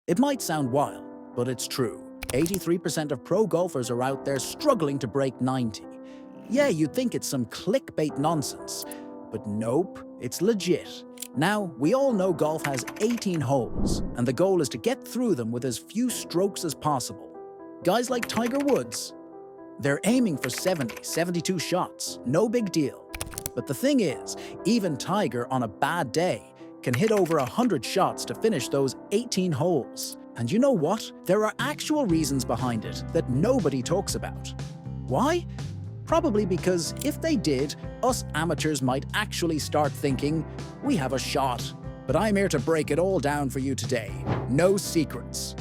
It might sound wild, but it's true. 83% of pro golfers are out there struggling to break 90. Yeah, you'd think it's some clickbait nonsense, but nope, it's legit. Now, we all know golf has 18 holes, and the goal is to get through them with as few strokes as possible. Guys like Tiger Woods, they're aiming for 70, 72 shots, no big deal. But the thing is, even Tiger on a bad day can hit over 100 shots to finish those 18 holes. And you know what? There are actual reasons behind it that nobody talks about. Why? Probably because if they did, us amateurs might actually start thinking, we have a shot. But I'm here to break it all down for you today. No secrets.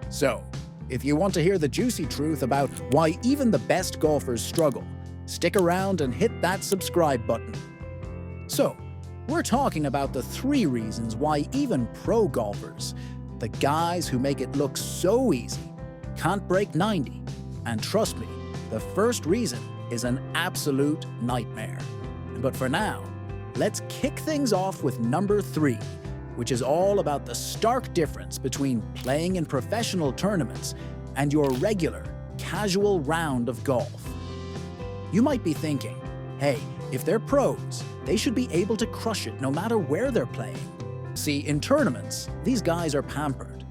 So, if you want to hear the juicy truth about why even the best golfers struggle, stick around and hit that subscribe button. So, we're talking about the 3 reasons why even pro golfers, the guys who make it look so easy, can't break 90. And trust me, the first reason is an absolute nightmare. But for now, let's kick things off with number 3, which is all about the stark difference between playing in professional tournaments and your regular, casual round of golf. You might be thinking, hey, if they're pros, they should be able to crush it no matter where they're playing. See, in tournaments, these guys are pampered.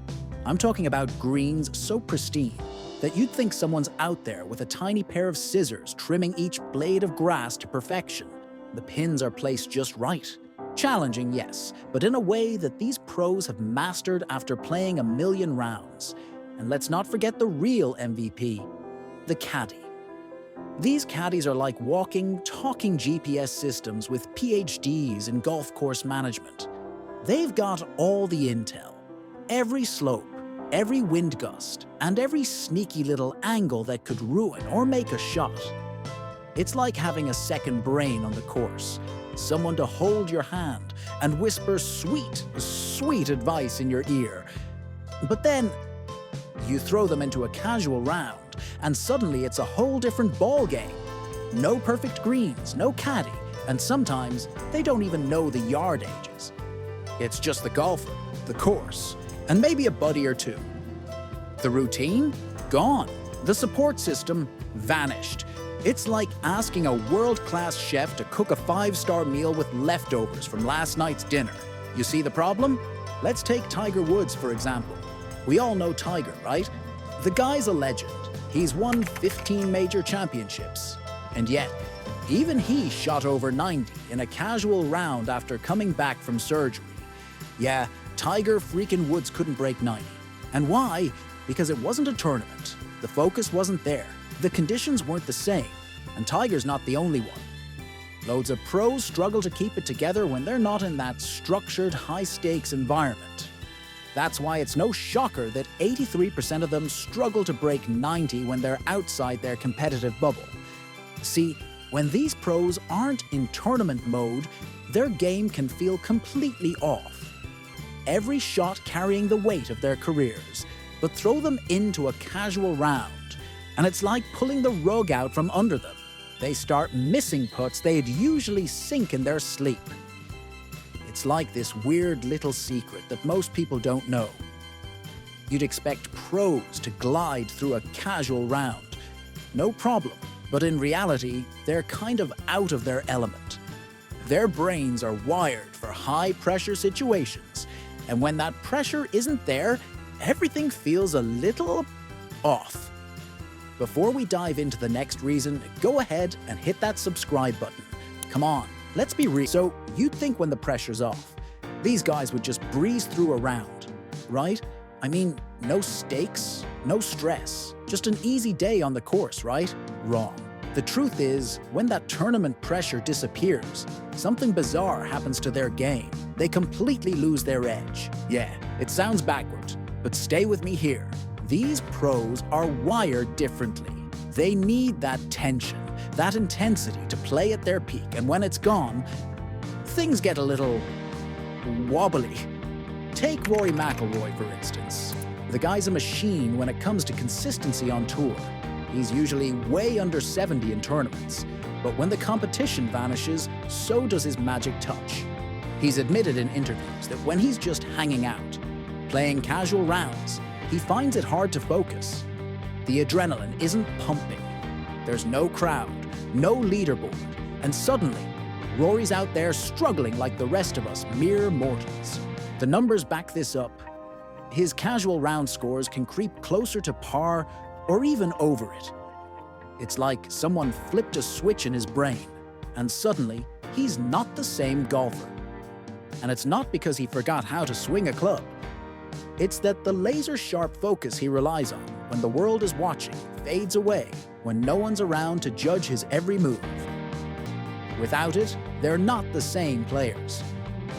I'm talking about greens so pristine that you'd think someone's out there with a tiny pair of scissors trimming each blade of grass to perfection. The pins are placed just right. Challenging, yes, but in a way that these pros have mastered after playing a million rounds. And let's not forget the real MVP, the caddy. These caddies are like walking, talking GPS systems with PhDs in golf course management. They've got all the intel, every slope, every wind gust, and every sneaky little angle that could ruin or make a shot. It's like having a second brain on the course, someone to hold your hand and whisper sweet, sweet advice in your ear. But then, you throw them into a casual round, and suddenly it's a whole different ball game. No perfect greens, no caddy, and sometimes they don't even know the yard ages. It's just the golfer, the course, and maybe a buddy or two. The routine? Gone. The support system? Vanished. It's like asking a world-class chef to cook a 5-star meal with leftovers from last night's dinner. You see the problem? Let's take Tiger Woods, for example. We all know Tiger, right? The guy's a legend. He's won 15 major championships. And yet, even he shot over 90 in a casual round after coming back from surgery. Yeah, Tiger freaking Woods couldn't break 90. And why? Because it wasn't a tournament. The focus wasn't there. The conditions weren't the same. And Tiger's not the only one. Loads of pros struggle to keep it together when they're not in that structured, high-stakes environment. That's why it's no shocker that 83% of them struggle to break 90 when they're outside their competitive bubble. See, when these pros aren't in tournament mode, their game can feel completely off. Every shot carrying the weight of their careers, but throw them into a casual round, and it's like pulling the rug out from under them. They start missing putts they'd usually sink in their sleep. It's like this weird little secret that most people don't know. You'd expect pros to glide through a casual round. No problem, but in reality, they're kind of out of their element. Their brains are wired for high-pressure situations, and when that pressure isn't there, everything feels a little off. Before we dive into the next reason, go ahead and hit that subscribe button. Come on, let's be real. So you'd think when the pressure's off, these guys would just breeze through a round, right? I mean, no stakes, no stress, just an easy day on the course, right? Wrong. The truth is, when that tournament pressure disappears, something bizarre happens to their game. They completely lose their edge. Yeah, it sounds backward, but stay with me here. These pros are wired differently. They need that tension, that intensity to play at their peak, and when it's gone, things get a little wobbly. Take Rory McIlroy, for instance. The guy's a machine when it comes to consistency on tour. He's usually way under 70 in tournaments, but when the competition vanishes, so does his magic touch. He's admitted in interviews that when he's just hanging out, Playing casual rounds, he finds it hard to focus. The adrenaline isn't pumping. There's no crowd, no leaderboard, and suddenly, Rory's out there struggling like the rest of us mere mortals. The numbers back this up. His casual round scores can creep closer to par or even over it. It's like someone flipped a switch in his brain, and suddenly, he's not the same golfer. And it's not because he forgot how to swing a club. It's that the laser-sharp focus he relies on when the world is watching fades away when no one's around to judge his every move. Without it, they're not the same players.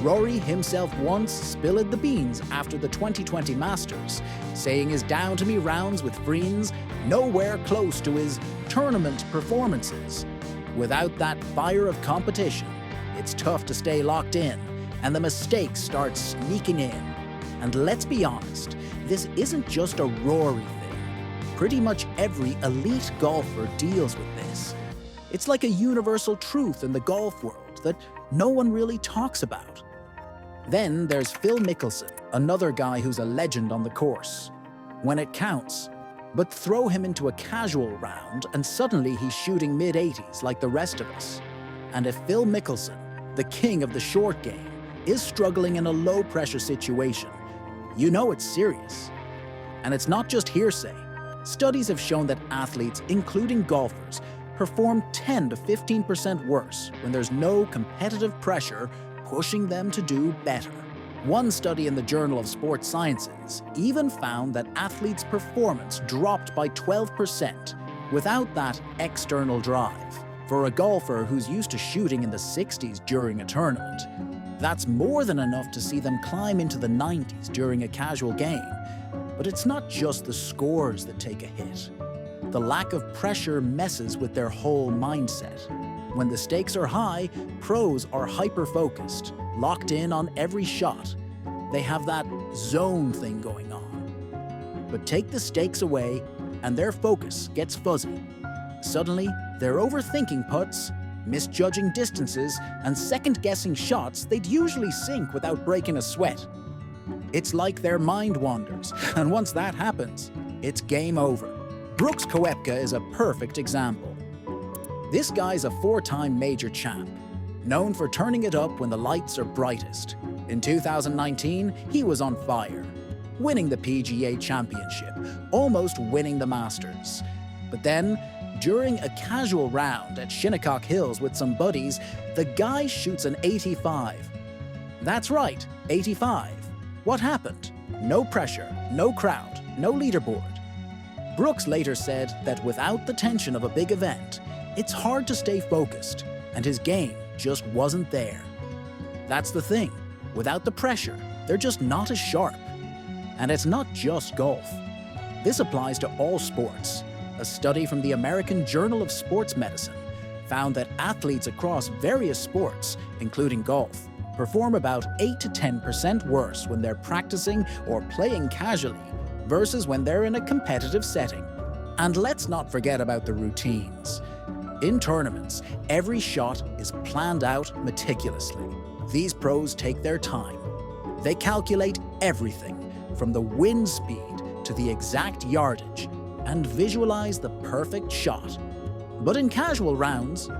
Rory himself once spilled the beans after the 2020 Masters, saying his down-to-me rounds with friends nowhere close to his tournament performances. Without that fire of competition, it's tough to stay locked in, and the mistakes start sneaking in. And let's be honest, this isn't just a Rory thing. Pretty much every elite golfer deals with this. It's like a universal truth in the golf world that no one really talks about. Then there's Phil Mickelson, another guy who's a legend on the course. When it counts, but throw him into a casual round and suddenly he's shooting mid-80s like the rest of us. And if Phil Mickelson, the king of the short game, is struggling in a low-pressure situation, you know it's serious. And it's not just hearsay. Studies have shown that athletes, including golfers, perform 10 to 15% worse when there's no competitive pressure pushing them to do better. One study in the Journal of Sports Sciences even found that athletes' performance dropped by 12% without that external drive. For a golfer who's used to shooting in the 60s during a tournament, that's more than enough to see them climb into the 90s during a casual game. But it's not just the scores that take a hit. The lack of pressure messes with their whole mindset. When the stakes are high, pros are hyper-focused, locked in on every shot. They have that zone thing going on. But take the stakes away, and their focus gets fuzzy. Suddenly, they're overthinking putts, misjudging distances, and second-guessing shots they'd usually sink without breaking a sweat. It's like their mind wanders, and once that happens, it's game over. Brooks Koepka is a perfect example. This guy's a four-time major champ, known for turning it up when the lights are brightest. In 2019, he was on fire, winning the PGA Championship, almost winning the Masters. But then, during a casual round at Shinnecock Hills with some buddies, the guy shoots an 85. That's right, 85. What happened? No pressure, no crowd, no leaderboard. Brooks later said that without the tension of a big event, it's hard to stay focused, and his game just wasn't there. That's the thing. Without the pressure, they're just not as sharp. And it's not just golf. This applies to all sports. A study from the American Journal of Sports Medicine found that athletes across various sports, including golf, perform about 8 to 10% worse when they're practicing or playing casually versus when they're in a competitive setting. And let's not forget about the routines. In tournaments, every shot is planned out meticulously. These pros take their time. They calculate everything, from the wind speed to the exact yardage, and visualize the perfect shot. But in casual rounds,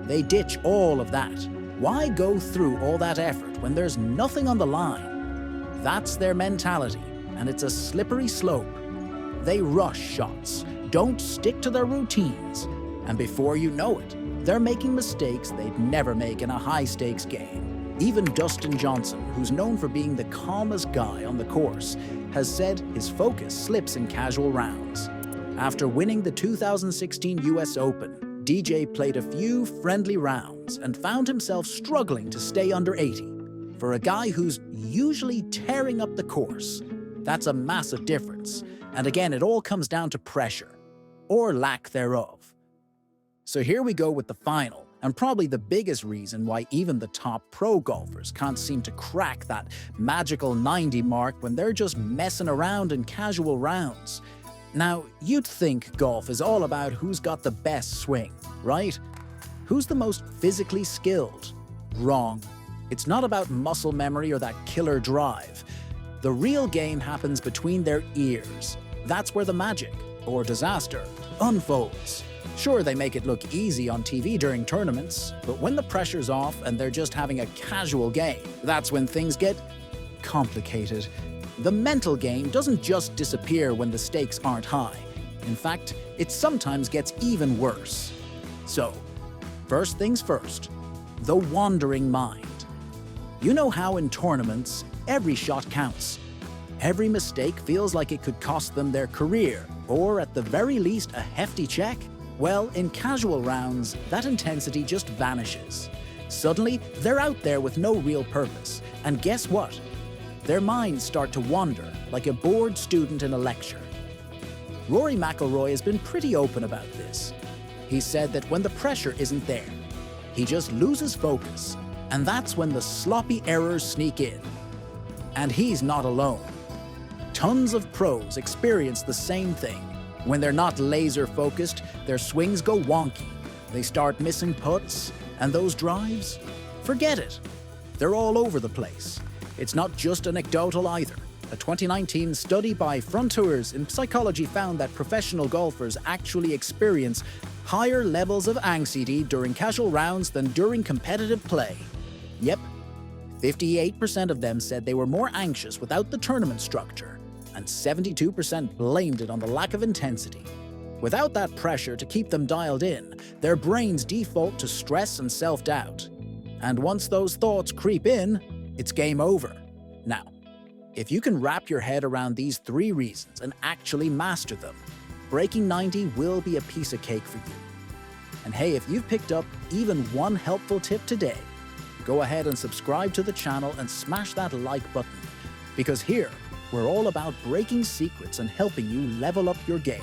they ditch all of that. Why go through all that effort when there's nothing on the line? That's their mentality, and it's a slippery slope. They rush shots, don't stick to their routines, and before you know it, they're making mistakes they'd never make in a high-stakes game. Even Dustin Johnson, who's known for being the calmest guy on the course, has said his focus slips in casual rounds. After winning the 2016 US Open, DJ played a few friendly rounds and found himself struggling to stay under 80. For a guy who's usually tearing up the course, that's a massive difference. And again, it all comes down to pressure, or lack thereof. So here we go with the final, and probably the biggest reason why even the top pro golfers can't seem to crack that magical 90 mark when they're just messing around in casual rounds. Now, you'd think golf is all about who's got the best swing, right? Who's the most physically skilled? Wrong. It's not about muscle memory or that killer drive. The real game happens between their ears. That's where the magic, or disaster, unfolds. Sure, they make it look easy on TV during tournaments, but when the pressure's off and they're just having a casual game, that's when things get complicated. The mental game doesn't just disappear when the stakes aren't high. In fact, it sometimes gets even worse. So, first things first, the wandering mind. You know how in tournaments, every shot counts. Every mistake feels like it could cost them their career, or at the very least a hefty check? Well, in casual rounds, that intensity just vanishes. Suddenly, they're out there with no real purpose, and guess what? Their minds start to wander, like a bored student in a lecture. Rory McIlroy has been pretty open about this. He said that when the pressure isn't there, he just loses focus, and that's when the sloppy errors sneak in. And he's not alone. Tons of pros experience the same thing. When they're not laser-focused, their swings go wonky. They start missing putts, and those drives? Forget it. They're all over the place. It's not just anecdotal either. A 2019 study by Frontiers in Psychology found that professional golfers actually experience higher levels of anxiety during casual rounds than during competitive play. Yep, 58% of them said they were more anxious without the tournament structure, and 72% blamed it on the lack of intensity. Without that pressure to keep them dialed in, their brains default to stress and self-doubt. And once those thoughts creep in, it's game over. Now, if you can wrap your head around these 3 reasons and actually master them, breaking 90 will be a piece of cake for you. And hey, if you've picked up even one helpful tip today, go ahead and subscribe to the channel and smash that like button, because here, we're all about breaking secrets and helping you level up your game.